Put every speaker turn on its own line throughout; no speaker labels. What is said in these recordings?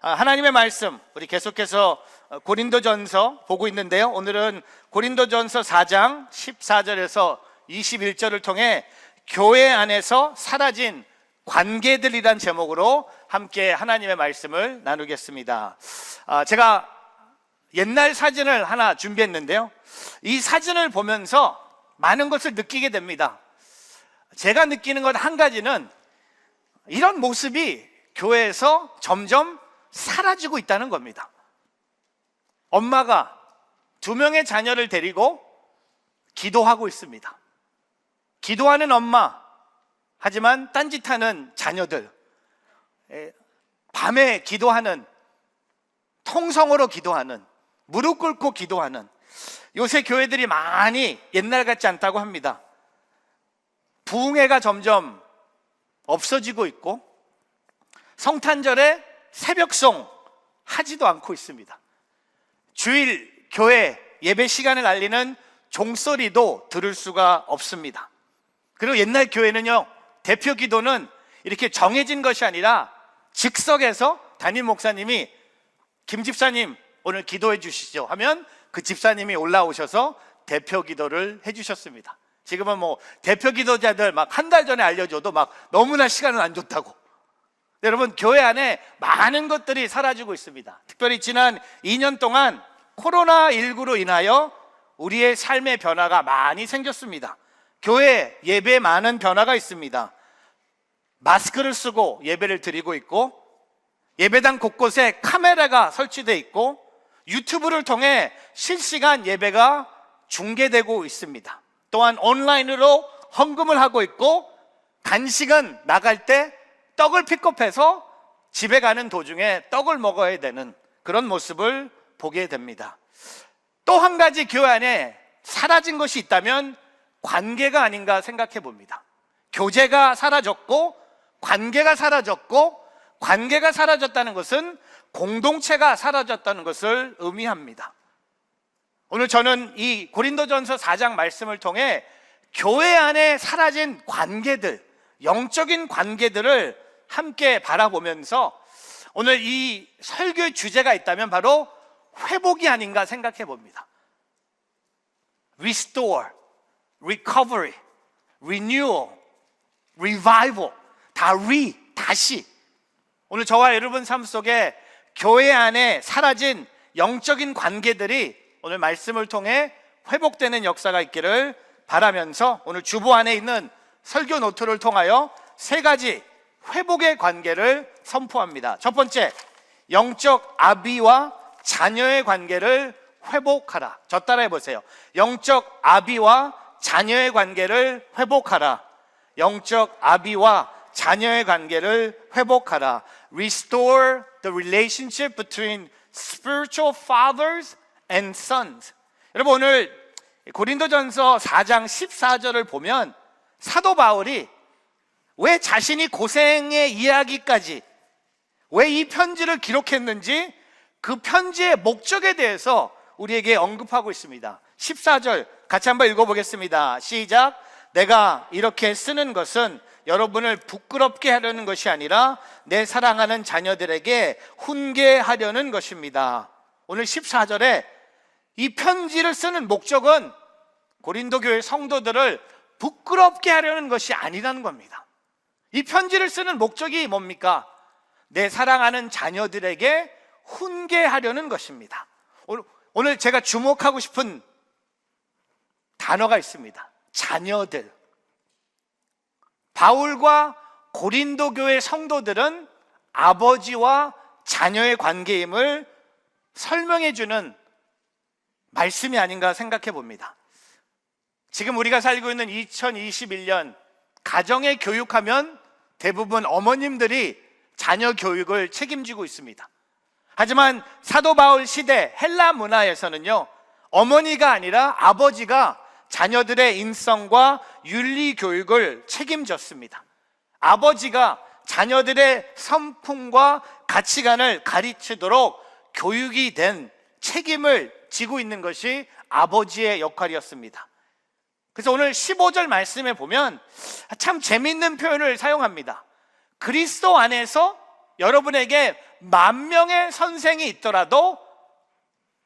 하나님의 말씀 우리 계속해서 고린도전서 보고 있는데요. 오늘은 고린도전서 4장 14절에서 21절을 통해 교회 안에서 사라진 관계들이란 제목으로 함께 하나님의 말씀을 나누겠습니다. 제가 옛날 사진을 하나 준비했는데요. 이 사진을 보면서 많은 것을 느끼게 됩니다. 제가 느끼는 것 한 가지는 이런 모습이 교회에서 점점 사라지고 있다는 겁니다. 엄마가 2명의 자녀를 데리고 기도하고 있습니다. 기도하는 엄마, 하지만 딴짓하는 자녀들, 밤에 기도하는, 통성으로 기도하는, 무릎 꿇고 기도하는, 요새 교회들이 많이 옛날 같지 않다고 합니다. 부흥회가 점점 없어지고 있고 성탄절에 새벽송 하지도 않고 있습니다. 주일 교회 예배 시간을 알리는 종소리도 들을 수가 없습니다. 그리고 옛날 교회는요, 대표 기도는 이렇게 정해진 것이 아니라 즉석에서 담임 목사님이 김 집사님 오늘 기도해 주시죠 하면 그 집사님이 올라오셔서 대표 기도를 해 주셨습니다. 지금은 대표 기도자들 막 한 달 전에 알려줘도 막 너무나 시간은 안 좋다고. 여러분, 교회 안에 많은 것들이 사라지고 있습니다. 특별히 지난 2년 동안 코로나19로 인하여 우리의 삶의 변화가 많이 생겼습니다. 교회 예배에 많은 변화가 있습니다. 마스크를 쓰고 예배를 드리고 있고, 예배당 곳곳에 카메라가 설치되어 있고, 유튜브를 통해 실시간 예배가 중계되고 있습니다. 또한 온라인으로 헌금을 하고 있고, 간식은 나갈 때 떡을 픽업해서 집에 가는 도중에 떡을 먹어야 되는 그런 모습을 보게 됩니다. 또 한 가지 교회 안에 사라진 것이 있다면 관계가 아닌가 생각해 봅니다. 교제가 사라졌고 관계가 사라졌고, 관계가 사라졌다는 것은 공동체가 사라졌다는 것을 의미합니다. 오늘 저는 이 고린도전서 4장 말씀을 통해 교회 안에 사라진 관계들, 영적인 관계들을 함께 바라보면서 오늘 이 설교의 주제가 있다면 바로 회복이 아닌가 생각해 봅니다. Restore, Recovery, Renewal, Revival, 다시. 오늘 저와 여러분 삶 속에 교회 안에 사라진 영적인 관계들이 오늘 말씀을 통해 회복되는 역사가 있기를 바라면서 오늘 주보 안에 있는 설교 노트를 통하여 3가지 회복의 관계를 선포합니다. 첫 번째, 영적 아비와 자녀의 관계를 회복하라. 저 따라해 보세요. 영적 아비와 자녀의 관계를 회복하라. 영적 아비와 자녀의 관계를 회복하라. Restore the relationship between spiritual fathers and sons. 여러분, 오늘 고린도전서 4장 14절을 보면 사도 바울이 왜 자신이 고생의 이야기까지, 왜 이 편지를 기록했는지 그 편지의 목적에 대해서 우리에게 언급하고 있습니다. 14절 같이 한번 읽어보겠습니다. 시작. 내가 이렇게 쓰는 것은 여러분을 부끄럽게 하려는 것이 아니라 내 사랑하는 자녀들에게 훈계하려는 것입니다. 오늘 14절에 이 편지를 쓰는 목적은 고린도 교회 성도들을 부끄럽게 하려는 것이 아니라는 겁니다. 이 편지를 쓰는 목적이 뭡니까? 내 사랑하는 자녀들에게 훈계하려는 것입니다. 오늘 제가 주목하고 싶은 단어가 있습니다. 자녀들. 바울과 고린도 교회 성도들은 아버지와 자녀의 관계임을 설명해 주는 말씀이 아닌가 생각해 봅니다. 지금 우리가 살고 있는 2021년 가정의 교육하면 대부분 어머님들이 자녀 교육을 책임지고 있습니다. 하지만 사도 바울 시대 헬라 문화에서는요, 어머니가 아니라 아버지가 자녀들의 인성과 윤리 교육을 책임졌습니다. 아버지가 자녀들의 성품과 가치관을 가르치도록 교육이 된 책임을 지고 있는 것이 아버지의 역할이었습니다. 그래서 오늘 15절 말씀에 보면 참 재밌는 표현을 사용합니다. 그리스도 안에서 여러분에게 10,000명의 선생이 있더라도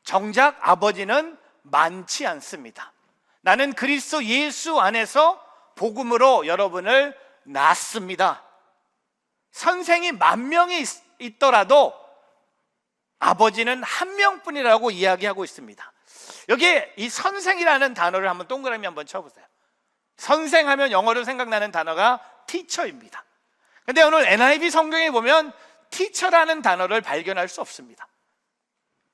정작 아버지는 많지 않습니다. 나는 그리스도 예수 안에서 복음으로 여러분을 낳습니다. 선생이 10,000명이 있더라도 아버지는 1명뿐이라고 이야기하고 있습니다. 여기에 이 선생이라는 단어를 한번 동그라미 한번 쳐보세요. 선생하면 영어로 생각나는 단어가 teacher입니다. 근데 오늘 NIV 성경에 보면 teacher라는 단어를 발견할 수 없습니다.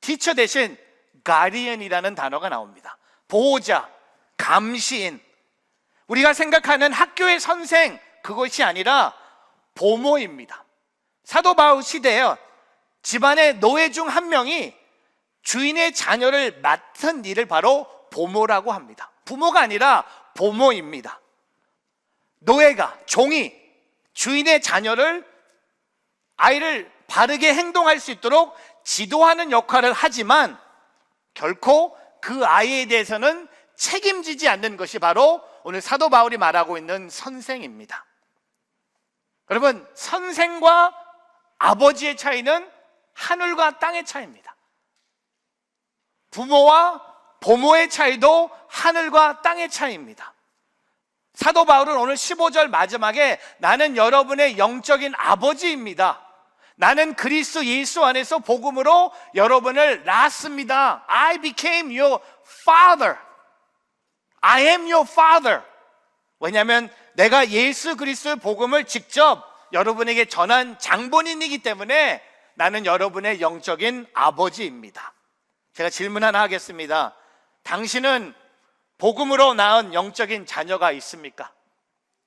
teacher 대신 guardian이라는 단어가 나옵니다. 보호자, 감시인. 우리가 생각하는 학교의 선생, 그것이 아니라 보모입니다. 사도 바울 시대에 집안의 노예 중 한 명이 주인의 자녀를 맡은 일을 바로 보모라고 합니다. 부모가 아니라 보모입니다. 노예가, 종이 주인의 자녀를, 아이를 바르게 행동할 수 있도록 지도하는 역할을 하지만 결코 그 아이에 대해서는 책임지지 않는 것이 바로 오늘 사도 바울이 말하고 있는 선생입니다. 여러분, 선생과 아버지의 차이는 하늘과 땅의 차이입니다. 부모와 보모의 차이도 하늘과 땅의 차이입니다. 사도 바울은 오늘 15절 마지막에 나는 여러분의 영적인 아버지입니다. 나는 그리스도 예수 안에서 복음으로 여러분을 낳았습니다. I became your father. I am your father. 왜냐하면 내가 예수 그리스도의 복음을 직접 여러분에게 전한 장본인이기 때문에 나는 여러분의 영적인 아버지입니다. 제가 질문 하나 하겠습니다. 당신은 복음으로 낳은 영적인 자녀가 있습니까?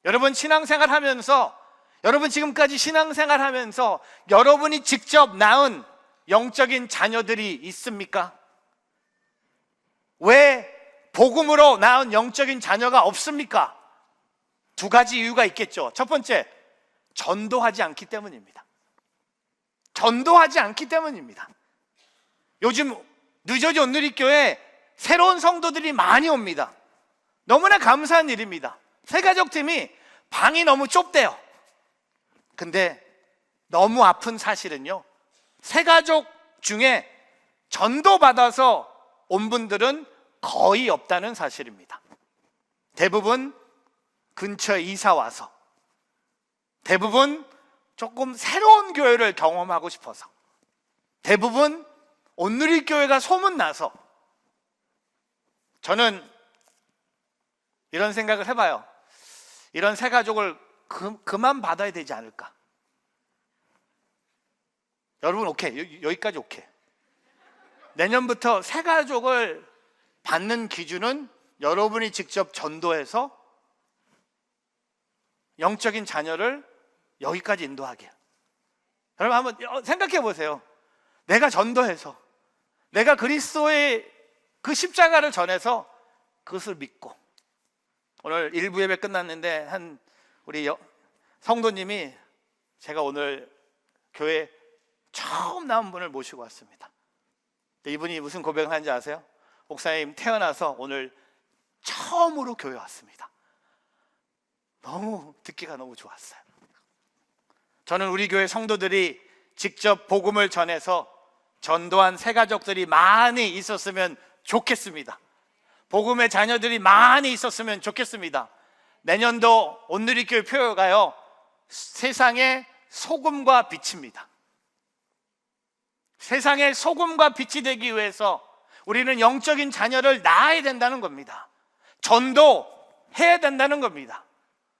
여러분 신앙생활 하면서, 여러분 지금까지 신앙생활 하면서 여러분이 직접 낳은 영적인 자녀들이 있습니까? 왜 복음으로 낳은 영적인 자녀가 없습니까? 두 가지 이유가 있겠죠. 첫 번째, 전도하지 않기 때문입니다. 전도하지 않기 때문입니다. 요즘 뉴저지 온누리교회 새로운 성도들이 많이 옵니다. 너무나 감사한 일입니다. 새가족팀이 방이 너무 좁대요. 근데 너무 아픈 사실은요, 새가족 중에 전도받아서 온 분들은 거의 없다는 사실입니다. 대부분 근처에 이사 와서, 대부분 조금 새로운 교회를 경험하고 싶어서, 대부분 온누리교회가 소문나서. 저는 이런 생각을 해봐요. 이런 새가족을 그만 받아야 되지 않을까? 여러분 오케이, 여기까지 오케이. 내년부터 새가족을 받는 기준은 여러분이 직접 전도해서 영적인 자녀를 여기까지 인도하게. 여러분 한번 생각해 보세요. 내가 전도해서, 내가 그리스도의 그 십자가를 전해서 그것을 믿고, 오늘 일부 예배 끝났는데 한 우리 성도님이 제가 오늘 교회 처음 나온 분을 모시고 왔습니다. 이분이 무슨 고백을 하는지 아세요? 목사님, 태어나서 오늘 처음으로 교회 왔습니다. 너무 듣기가 너무 좋았어요. 저는 우리 교회 성도들이 직접 복음을 전해서 전도한 새가족들이 많이 있었으면 좋겠습니다. 복음의 자녀들이 많이 있었으면 좋겠습니다. 내년도 온누리교회 표어가요, 세상의 소금과 빛입니다. 세상의 소금과 빛이 되기 위해서 우리는 영적인 자녀를 낳아야 된다는 겁니다. 전도해야 된다는 겁니다.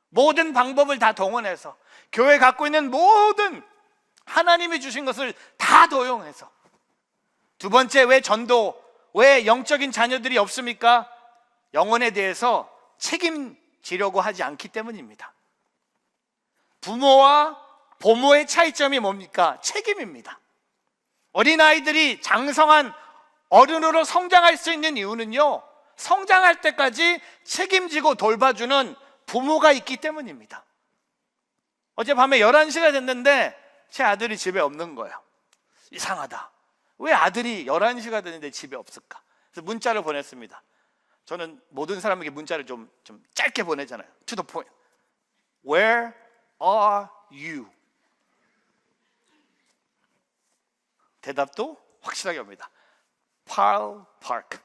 모든 방법을 다 동원해서, 교회 갖고 있는 모든 하나님이 주신 것을 다 도용해서. 두 번째, 왜 전도, 왜 영적인 자녀들이 없습니까? 영혼에 대해서 책임지려고 하지 않기 때문입니다. 부모와 보모의 차이점이 뭡니까? 책임입니다. 어린아이들이 장성한 어른으로 성장할 수 있는 이유는요, 성장할 때까지 책임지고 돌봐주는 부모가 있기 때문입니다. 어젯밤에 11시가 됐는데 제 아들이 집에 없는 거예요. 이상하다. 왜 아들이 11시가 됐는데 집에 없을까? 그래서 문자를 보냈습니다. 저는 모든 사람에게 문자를 좀 짧게 보내잖아요. To the point. Where are you? 대답도 확실하게 옵니다. Pearl Park.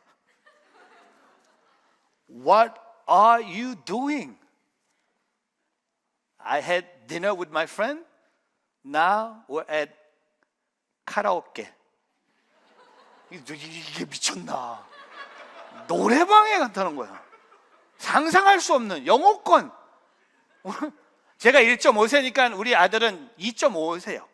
What are you doing? I had dinner with my friend. Now we're at 카라오케. 이게 미쳤나? 노래방에 간다는 거야. 상상할 수 없는 영어권. 제가 1.5세니까 우리 아들은 2.5세요.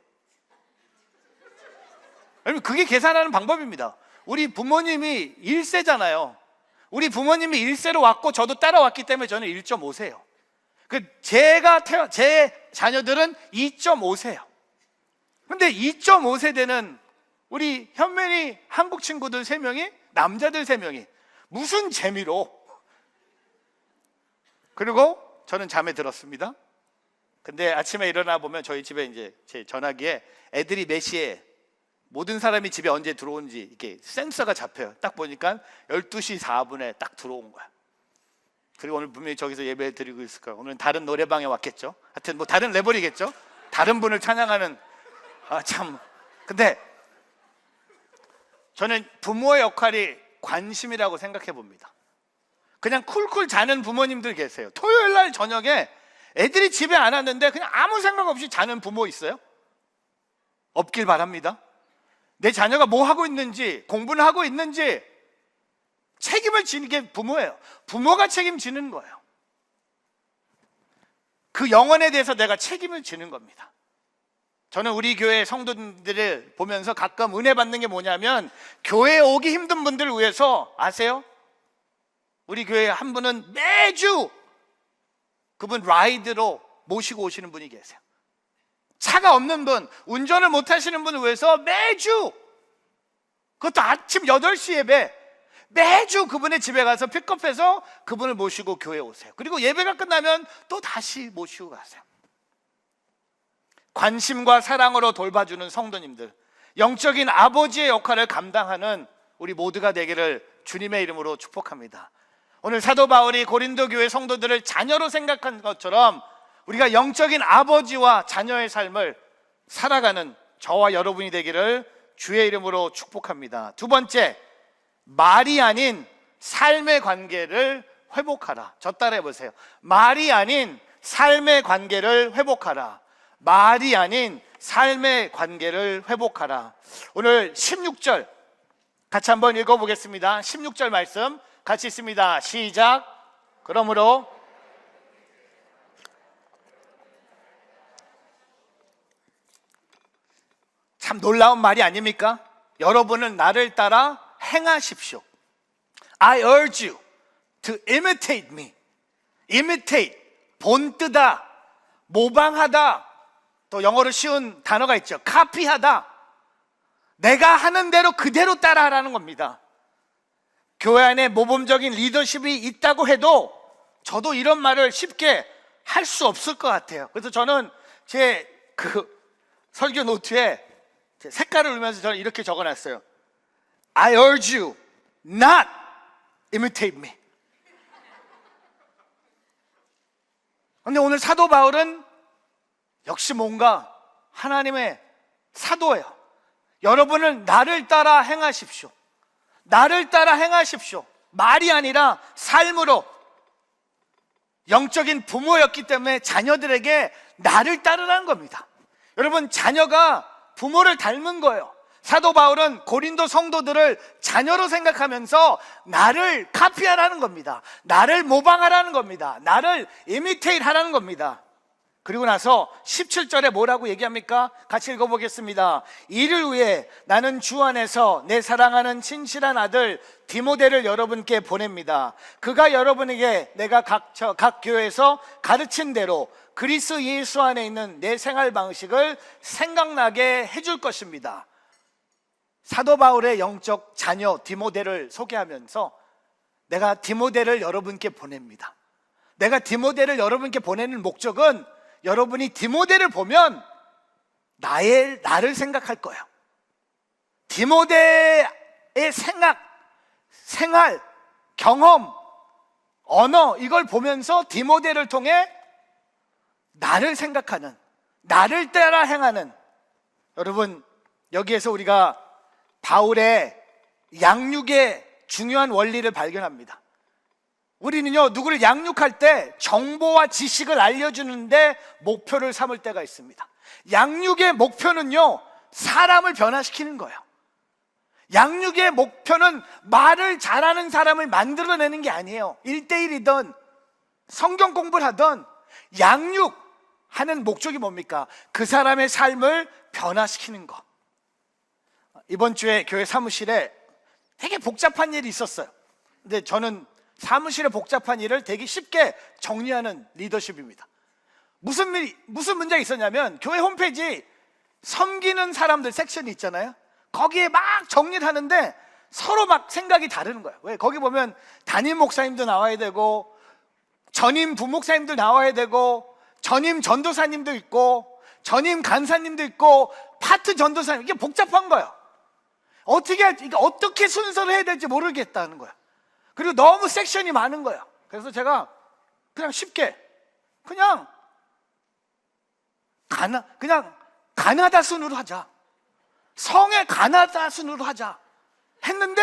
여러분, 그게 계산하는 방법입니다. 우리 부모님이 1세잖아요. 우리 부모님이 1세로 왔고 저도 따라왔기 때문에 저는 1.5세예요. 제 자녀들은 2.5세예요. 근데 2.5세대는 우리 현면이 한국 친구들 3명이, 남자들 3명이 무슨 재미로. 그리고 저는 잠에 들었습니다. 근데 아침에 일어나 보면 저희 집에 이제 제 전화기에 애들이 몇 시에, 모든 사람이 집에 언제 들어오는지 이렇게 센서가 잡혀요. 딱 보니까 12시 4분에 딱 들어온 거야. 그리고 오늘 분명히 저기서 예배 드리고 있을 거예요. 오늘은 다른 노래방에 왔겠죠. 하여튼 뭐 다른 레벨이겠죠. 다른 분을 찬양하는. 참. 근데 저는 부모의 역할이 관심이라고 생각해 봅니다. 그냥 쿨쿨 자는 부모님들 계세요. 토요일 날 저녁에 애들이 집에 안 왔는데 그냥 아무 생각 없이 자는 부모 있어요? 없길 바랍니다. 내 자녀가 뭐 하고 있는지, 공부는 하고 있는지 책임을 지는 게 부모예요. 부모가 책임지는 거예요. 그 영혼에 대해서 내가 책임을 지는 겁니다. 저는 우리 교회 성도들을 보면서 가끔 은혜 받는 게 뭐냐면, 교회에 오기 힘든 분들을 위해서 아세요? 우리 교회에 한 분은 매주 그분 라이드로 모시고 오시는 분이 계세요. 차가 없는 분, 운전을 못 하시는 분을 위해서 매주, 그것도 아침 8시 예배, 매주 그분의 집에 가서 픽업해서 그분을 모시고 교회에 오세요. 그리고 예배가 끝나면 또 다시 모시고 가세요. 관심과 사랑으로 돌봐주는 성도님들, 영적인 아버지의 역할을 감당하는 우리 모두가 되기를 주님의 이름으로 축복합니다. 오늘 사도 바울이 고린도 교회 성도들을 자녀로 생각한 것처럼 우리가 영적인 아버지와 자녀의 삶을 살아가는 저와 여러분이 되기를 주의 이름으로 축복합니다. 두 번째, 말이 아닌 삶의 관계를 회복하라. 저 따라해 보세요. 말이 아닌 삶의 관계를 회복하라. 말이 아닌 삶의 관계를 회복하라. 오늘 16절 같이 한번 읽어보겠습니다. 16절 말씀 같이 있습니다. 시작. 그러므로 참 놀라운 말이 아닙니까? 여러분은 나를 따라 행하십시오. I urge you to imitate me. imitate, 본뜨다, 모방하다. 또 영어로 쉬운 단어가 있죠. 카피하다. 내가 하는 대로 그대로 따라하라는 겁니다. 교회 안에 모범적인 리더십이 있다고 해도 저도 이런 말을 쉽게 할 수 없을 것 같아요. 그래서 저는 제 설교 노트에 제 색깔을 울면서 저는 이렇게 적어놨어요. I urge you not imitate me. 그런데 오늘 사도 바울은 역시 뭔가 하나님의 사도예요. 여러분은 나를 따라 행하십시오. 나를 따라 행하십시오. 말이 아니라 삶으로. 영적인 부모였기 때문에 자녀들에게 나를 따르라는 겁니다. 여러분, 자녀가 부모를 닮은 거예요. 사도 바울은 고린도 성도들을 자녀로 생각하면서 나를 카피하라는 겁니다. 나를 모방하라는 겁니다. 나를 이미테이트 하라는 겁니다. 그리고 나서 17절에 뭐라고 얘기합니까? 같이 읽어보겠습니다. 이를 위해 나는 주 안에서 내 사랑하는 친실한 아들 디모데를 여러분께 보냅니다. 그가 여러분에게 내가 각 교회에서 가르친 대로 그리스도 예수 안에 있는 내 생활 방식을 생각나게 해줄 것입니다. 사도 바울의 영적 자녀 디모데를 소개하면서 내가 디모데를 여러분께 보냅니다. 내가 디모데를 여러분께 보내는 목적은 여러분이 디모데를 보면 나를 생각할 거예요. 디모데의 생활, 경험, 언어, 이걸 보면서 디모데를 통해 나를 생각하는, 나를 따라 행하는, 여러분, 여기에서 우리가 바울의 양육의 중요한 원리를 발견합니다. 우리는요, 누구를 양육할 때 정보와 지식을 알려주는데 목표를 삼을 때가 있습니다. 양육의 목표는요, 사람을 변화시키는 거예요. 양육의 목표는 말을 잘하는 사람을 만들어내는 게 아니에요. 1대1이든 성경 공부를 하든 양육하는 목적이 뭡니까? 그 사람의 삶을 변화시키는 것. 이번 주에 교회 사무실에 되게 복잡한 일이 있었어요. 근데 저는 사무실의 복잡한 일을 되게 쉽게 정리하는 리더십입니다. 무슨 문제가 있었냐면, 교회 홈페이지 섬기는 사람들 섹션이 있잖아요. 거기에 막 정리를 하는데 서로 막 생각이 다르는 거예요. 왜? 거기 보면 담임 목사님도 나와야 되고, 전임 부목사님도 나와야 되고, 전임 전도사님도 있고, 전임 간사님도 있고, 파트 전도사님, 이게 복잡한 거예요. 어떻게 순서를 해야 될지 모르겠다는 거예요. 그리고 너무 섹션이 많은 거예요. 그래서 제가 그냥 쉽게 그냥 가나다 순으로 하자. 성의 가나다 순으로 하자 했는데,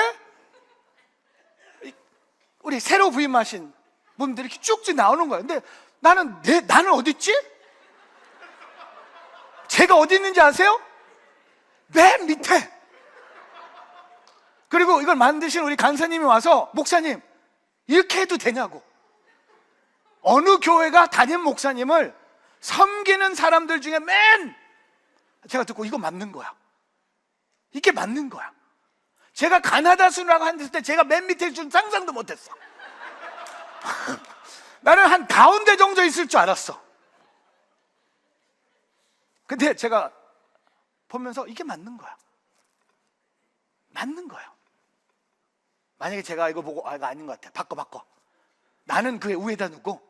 우리 새로 부임하신 분들이 이렇게 쭉쭉 나오는 거예요. 근데 나는 어디 있지? 제가 어디 있는지 아세요? 맨 밑에. 그리고 이걸 만드신 우리 간사님이 와서, 목사님 이렇게 해도 되냐고. 어느 교회가 담임 목사님을 섬기는 사람들 중에 제가 듣고 이거 맞는 거야. 이게 맞는 거야. 제가 가나다 순이라고 했을 때 제가 맨 밑에 있을 줄 상상도 못했어. 나는 한 가운데 정도 있을 줄 알았어. 근데 제가 보면서 이게 맞는 거야. 맞는 거예요. 만약에 제가 이거 보고 이거 아닌 것 같아, 바꿔. 나는 그 위에다 두고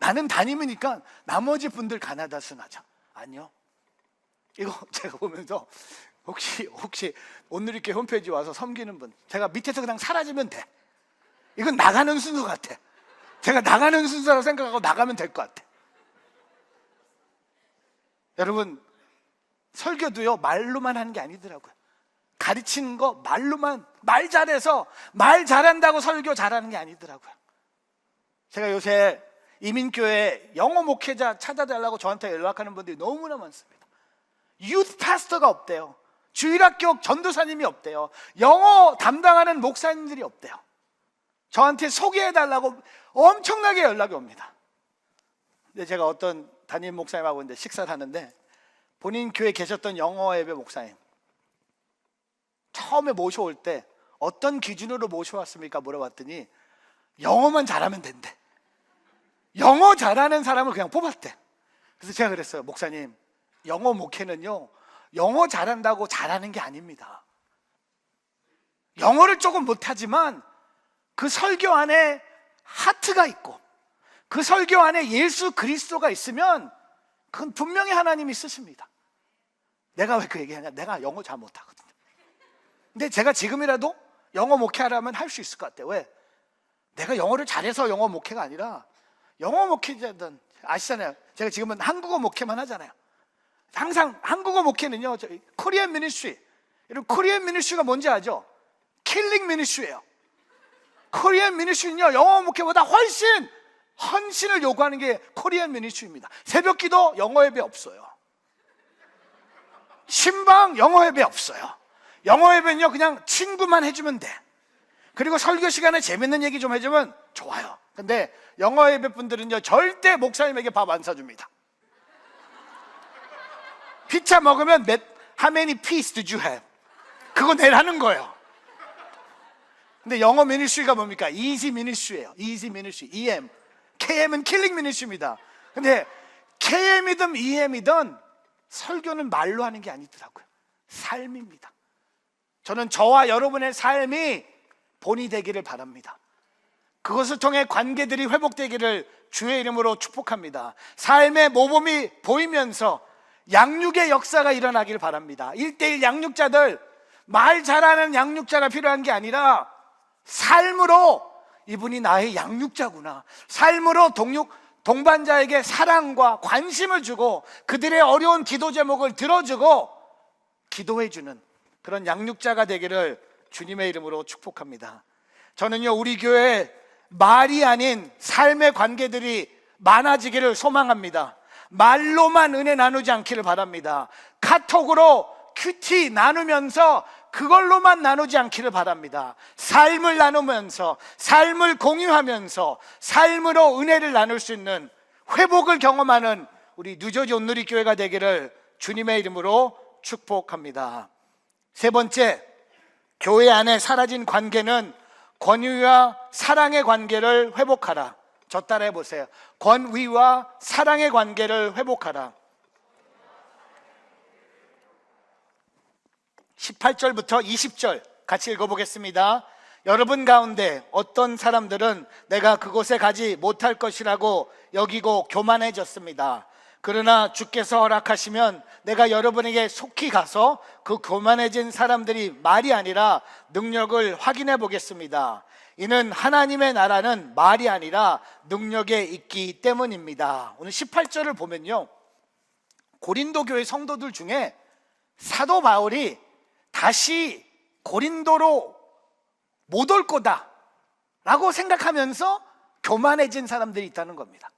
나는 담임이니까 나머지 분들 가나다 순 하자. 아니요. 이거 제가 보면서 혹시 오늘 이렇게 홈페이지 와서 섬기는 분, 제가 밑에서 그냥 사라지면 돼. 이건 나가는 순서 같아. 제가 나가는 순서라고 생각하고 나가면 될 것 같아. 여러분, 설교도요 말로만 하는 게 아니더라고요. 가르치는 거 말로만, 말 잘해서 말 잘한다고 설교 잘하는 게 아니더라고요. 제가 요새 이민교회 영어 목회자 찾아달라고 저한테 연락하는 분들이 너무나 많습니다. 유th 파스터가 없대요. 주일학교 전도사님이 없대요. 영어 담당하는 목사님들이 없대요. 저한테 소개해달라고 엄청나게 연락이 옵니다. 근데 제가 어떤 담임 목사님하고 이제 식사를 하는데, 본인 교회에 계셨던 영어 예배 목사님, 처음에 모셔올 때 어떤 기준으로 모셔왔습니까? 물어봤더니 영어만 잘하면 된대. 영어 잘하는 사람을 그냥 뽑았대. 그래서 제가 그랬어요. 목사님, 영어 목회는요 영어 잘한다고 잘하는 게 아닙니다. 영어를 조금 못하지만 그 설교 안에 하트가 있고 그 설교 안에 예수 그리스도가 있으면 그건 분명히 하나님이 쓰십니다. 내가 왜 그 얘기하냐? 내가 영어 잘 못하거든요. 근데 제가 지금이라도 영어 목회하라면 할 수 있을 것 같아요. 왜? 내가 영어를 잘해서 영어 목회가 아니라, 영어 목회자든 아시잖아요. 제가 지금은 한국어 목회만 하잖아요. 항상 한국어 목회는요, 코리안 미니스트리, 여러분 코리안 미니스트리가 뭔지 아죠? 킬링 미니스트리예요. 코리안 미니스트리는요 영어 목회보다 훨씬 헌신을 요구하는 게 코리안 미니스트리입니다. 새벽 기도 영어 예배 없어요. 신방 영어 예배 없어요. 영어 예배는요 그냥 친구만 해주면 돼. 그리고 설교 시간에 재밌는 얘기 좀 해주면 좋아요. 근데 영어 예배 분들은요 절대 목사님에게 밥 안 사줍니다. 피자 먹으면 how many piece did you have? 그거 내라는 거예요. 근데 영어 미니스트리가 뭡니까? easy ministry예요. easy ministry, EM. KM은 킬링 미니스트리입니다. 근데 KM이든 EM이든 설교는 말로 하는 게 아니더라고요. 삶입니다. 저는 저와 여러분의 삶이 본이 되기를 바랍니다. 그것을 통해 관계들이 회복되기를 주의 이름으로 축복합니다. 삶의 모범이 보이면서 양육의 역사가 일어나길 바랍니다. 1:1 양육자들, 말 잘하는 양육자가 필요한 게 아니라 삶으로 이분이 나의 양육자구나, 삶으로 동반자에게 사랑과 관심을 주고 그들의 어려운 기도 제목을 들어주고 기도해주는 그런 양육자가 되기를 주님의 이름으로 축복합니다. 저는요, 우리 교회에 말이 아닌 삶의 관계들이 많아지기를 소망합니다. 말로만 은혜 나누지 않기를 바랍니다. 카톡으로 큐티 나누면서 그걸로만 나누지 않기를 바랍니다. 삶을 나누면서, 삶을 공유하면서 삶으로 은혜를 나눌 수 있는, 회복을 경험하는 우리 뉴저지 온누리 교회가 되기를 주님의 이름으로 축복합니다. 세 번째, 교회 안에 사라진 관계는 권위와 사랑의 관계를 회복하라. 저 따라해 보세요. 권위와 사랑의 관계를 회복하라. 18절부터 20절 같이 읽어보겠습니다. 여러분 가운데 어떤 사람들은 내가 그곳에 가지 못할 것이라고 여기고 교만해졌습니다. 그러나 주께서 허락하시면 내가 여러분에게 속히 가서 그 교만해진 사람들이 말이 아니라 능력을 확인해 보겠습니다. 이는 하나님의 나라는 말이 아니라 능력에 있기 때문입니다. 오늘 18절을 보면요, 고린도 교회 성도들 중에 사도 바울이 다시 고린도로 못 올 거다 라고 생각하면서 교만해진 사람들이 있다는 겁니다.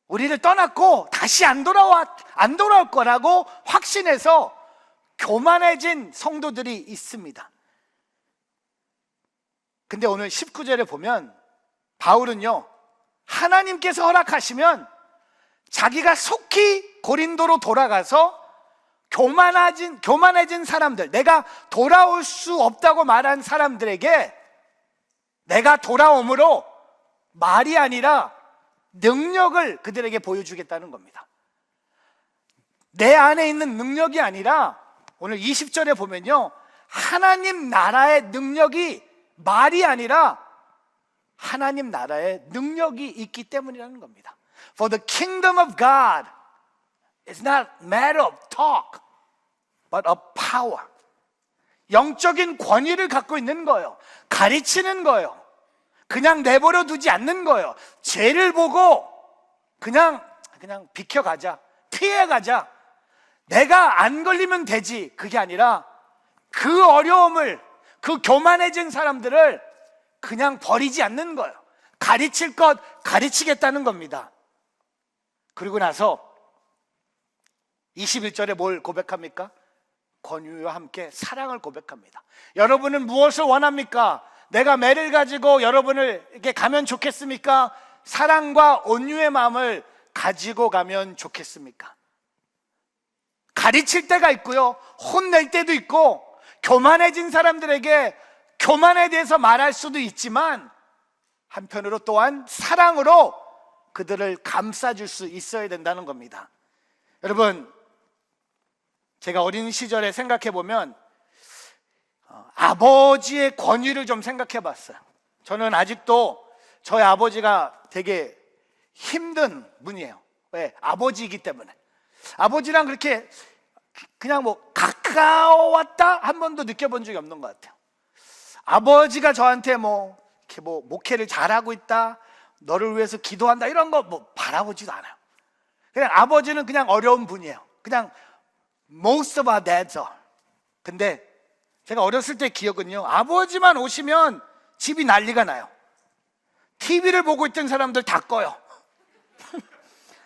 우리를 떠났고 다시 안 돌아올 거라고 확신해서 교만해진 성도들이 있습니다. 근데 오늘 19절에 보면 바울은요, 하나님께서 허락하시면 자기가 속히 고린도로 돌아가서 교만해진 사람들, 내가 돌아올 수 없다고 말한 사람들에게 내가 돌아옴으로 말이 아니라 능력을 그들에게 보여주겠다는 겁니다. 내 안에 있는 능력이 아니라 오늘 20절에 보면요, 하나님 나라의 능력이 말이 아니라 하나님 나라의 능력이 있기 때문이라는 겁니다. For the kingdom of God is not a matter of talk, but of power. 영적인 권위를 갖고 있는 거예요. 가르치는 거예요. 그냥 내버려 두지 않는 거예요. 죄를 보고 그냥 비켜가자, 피해가자, 내가 안 걸리면 되지, 그게 아니라 그 어려움을, 그 교만해진 사람들을 그냥 버리지 않는 거예요. 가르칠 것 가르치겠다는 겁니다. 그리고 나서 21절에 뭘 고백합니까? 권위와 함께 사랑을 고백합니다. 여러분은 무엇을 원합니까? 내가 매를 가지고 여러분에게 가면 좋겠습니까? 사랑과 온유의 마음을 가지고 가면 좋겠습니까? 가르칠 때가 있고요, 혼낼 때도 있고, 교만해진 사람들에게 교만에 대해서 말할 수도 있지만 한편으로 또한 사랑으로 그들을 감싸줄 수 있어야 된다는 겁니다. 여러분, 제가 어린 시절에 생각해 보면 아버지의 권위를 좀 생각해 봤어요. 저는 아직도 저희 아버지가 되게 힘든 분이에요. 왜? 아버지이기 때문에. 아버지랑 그렇게 그냥 가까웠다 한 번도 느껴본 적이 없는 것 같아요. 아버지가 저한테 이렇게 목회를 잘하고 있다, 너를 위해서 기도한다, 이런 거 바라보지도 않아요. 그냥 아버지는 그냥 어려운 분이에요. 그냥 most of our dads are. 근데 제가 어렸을 때 기억은요, 아버지만 오시면 집이 난리가 나요. TV를 보고 있던 사람들 다 꺼요.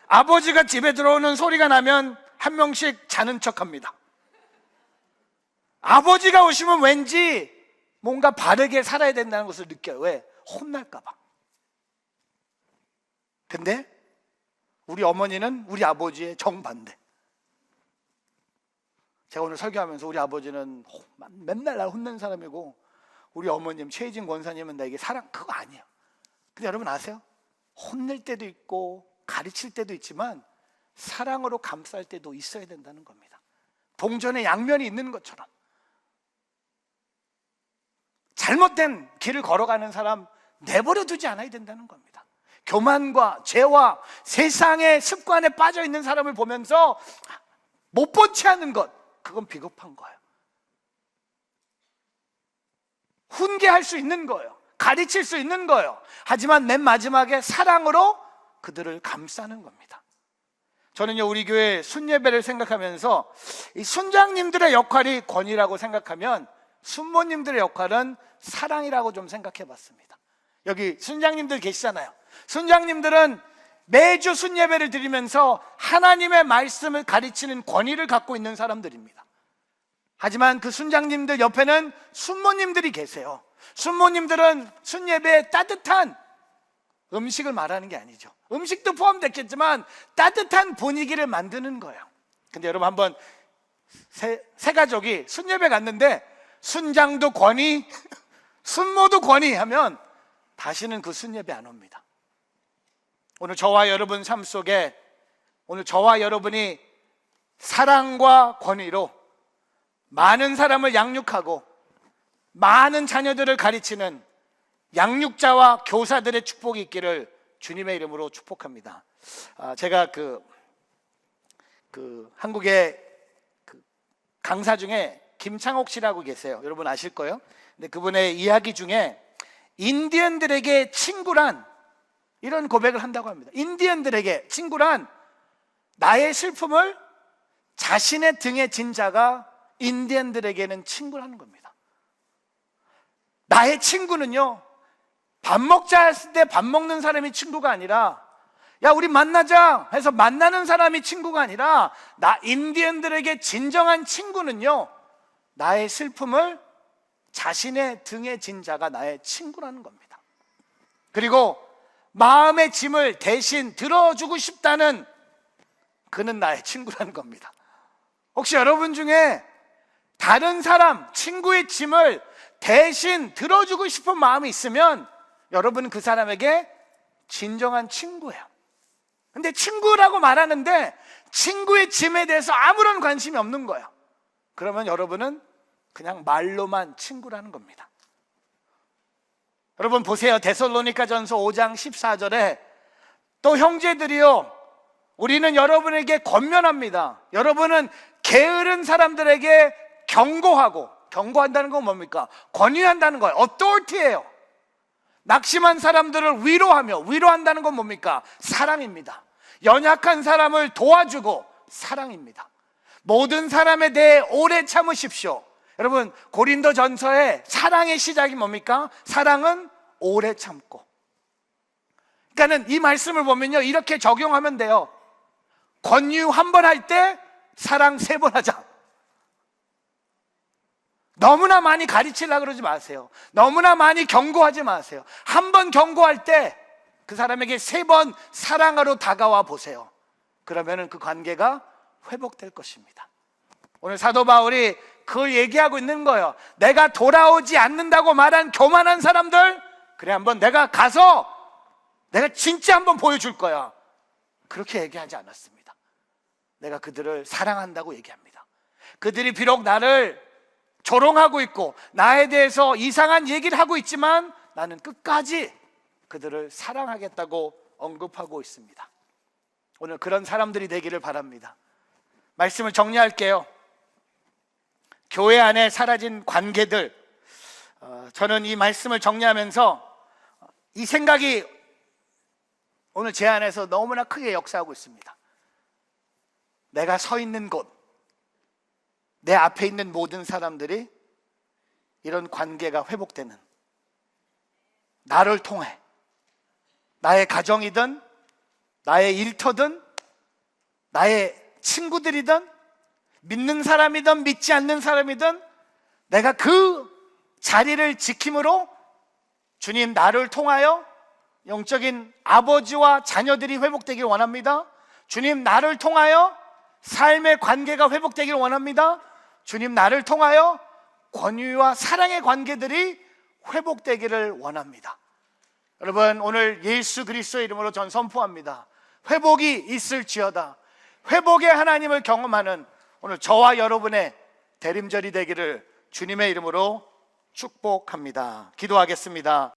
아버지가 집에 들어오는 소리가 나면 한 명씩 자는 척합니다. 아버지가 오시면 왠지 뭔가 바르게 살아야 된다는 것을 느껴요. 왜? 혼날까 봐. 근데 우리 어머니는 우리 아버지의 정반대. 제가 오늘 설교하면서 우리 아버지는 맨날 날 혼낸 사람이고, 우리 어머님 최혜진 권사님은 나에게 사랑, 그거 아니에요. 근데 여러분 아세요? 혼낼 때도 있고 가르칠 때도 있지만 사랑으로 감쌀 때도 있어야 된다는 겁니다. 동전의 양면이 있는 것처럼. 잘못된 길을 걸어가는 사람 내버려 두지 않아야 된다는 겁니다. 교만과 죄와 세상의 습관에 빠져 있는 사람을 보면서 못 본 채 하는 것, 그건 비겁한 거예요. 훈계할 수 있는 거예요. 가르칠 수 있는 거예요. 하지만 맨 마지막에 사랑으로 그들을 감싸는 겁니다. 저는요, 우리 교회 순예배를 생각하면서 이 순장님들의 역할이 권위라고 생각하면 순모님들의 역할은 사랑이라고 좀 생각해 봤습니다. 여기 순장님들 계시잖아요. 순장님들은 매주 순예배를 드리면서 하나님의 말씀을 가르치는 권위를 갖고 있는 사람들입니다. 하지만 그 순장님들 옆에는 순모님들이 계세요. 순모님들은 순예배에 따뜻한 음식을 말하는 게 아니죠. 음식도 포함됐겠지만 따뜻한 분위기를 만드는 거예요. 근데 여러분, 한번 세 가족이 순예배 갔는데 순장도 권위, 순모도 권위 하면 다시는 그 순예배 안 옵니다. 오늘 저와 여러분 삶 속에, 오늘 저와 여러분이 사랑과 권위로 많은 사람을 양육하고 많은 자녀들을 가르치는 양육자와 교사들의 축복이 있기를 주님의 이름으로 축복합니다. 제가 한국의 강사 중에 김창옥 씨라고 계세요. 여러분 아실 거예요. 근데 그분의 이야기 중에 인디언들에게 친구란, 이런 고백을 한다고 합니다. 인디언들에게 친구란, 나의 슬픔을 자신의 등에 진 자가 인디언들에게는 친구라는 겁니다. 나의 친구는요, 밥 먹자 했을 때 밥 먹는 사람이 친구가 아니라, 야 우리 만나자 해서 만나는 사람이 친구가 아니라, 인디언들에게 진정한 친구는요, 나의 슬픔을 자신의 등에 진 자가 나의 친구라는 겁니다. 그리고 마음의 짐을 대신 들어주고 싶다는 그는 나의 친구라는 겁니다. 혹시 여러분 중에 다른 사람, 친구의 짐을 대신 들어주고 싶은 마음이 있으면 여러분은 그 사람에게 진정한 친구예요. 근데 친구라고 말하는데 친구의 짐에 대해서 아무런 관심이 없는 거예요. 그러면 여러분은 그냥 말로만 친구라는 겁니다. 여러분 보세요. 데살로니가전서 5장 14절에 또 형제들이요, 우리는 여러분에게 권면합니다. 여러분은 게으른 사람들에게 경고하고, 경고한다는 건 뭡니까? 권유한다는 거예요. authority예요. 낙심한 사람들을 위로하며, 위로한다는 건 뭡니까? 사랑입니다. 연약한 사람을 도와주고 사랑입니다. 모든 사람에 대해 오래 참으십시오. 여러분 고린도전서의 사랑의 시작이 뭡니까? 사랑은 오래 참고. 그러니까는 이 말씀을 보면요, 이렇게 적용하면 돼요. 권유 한 번 할 때 사랑 3번 하자. 너무나 많이 가르치려고 그러지 마세요. 너무나 많이 경고하지 마세요. 한 번 경고할 때 그 사람에게 3번 사랑하러 다가와 보세요. 그러면은 그 관계가 회복될 것입니다. 오늘 사도 바울이 그걸 얘기하고 있는 거예요. 내가 돌아오지 않는다고 말한 교만한 사람들, 그래 한번 내가 가서 내가 진짜 한번 보여줄 거야. 그렇게 얘기하지 않았습니다. 내가 그들을 사랑한다고 얘기합니다. 그들이 비록 나를 조롱하고 있고 나에 대해서 이상한 얘기를 하고 있지만 나는 끝까지 그들을 사랑하겠다고 언급하고 있습니다. 오늘 그런 사람들이 되기를 바랍니다. 말씀을 정리할게요. 교회 안에 사라진 관계들, 저는 이 말씀을 정리하면서 이 생각이 오늘 제 안에서 너무나 크게 역사하고 있습니다. 내가 서 있는 곳, 내 앞에 있는 모든 사람들이 이런 관계가 회복되는, 나를 통해 나의 가정이든 나의 일터든 나의 친구들이든 믿는 사람이든 믿지 않는 사람이든 내가 그 자리를 지킴으로 주님 나를 통하여 영적인 아버지와 자녀들이 회복되길 원합니다. 주님 나를 통하여 삶의 관계가 회복되길 원합니다. 주님 나를 통하여 권위와 사랑의 관계들이 회복되기를 원합니다. 여러분 오늘 예수 그리스도의 이름으로 전 선포합니다. 회복이 있을지어다. 회복의 하나님을 경험하는 오늘 저와 여러분의 대림절이 되기를 주님의 이름으로 축복합니다. 기도하겠습니다.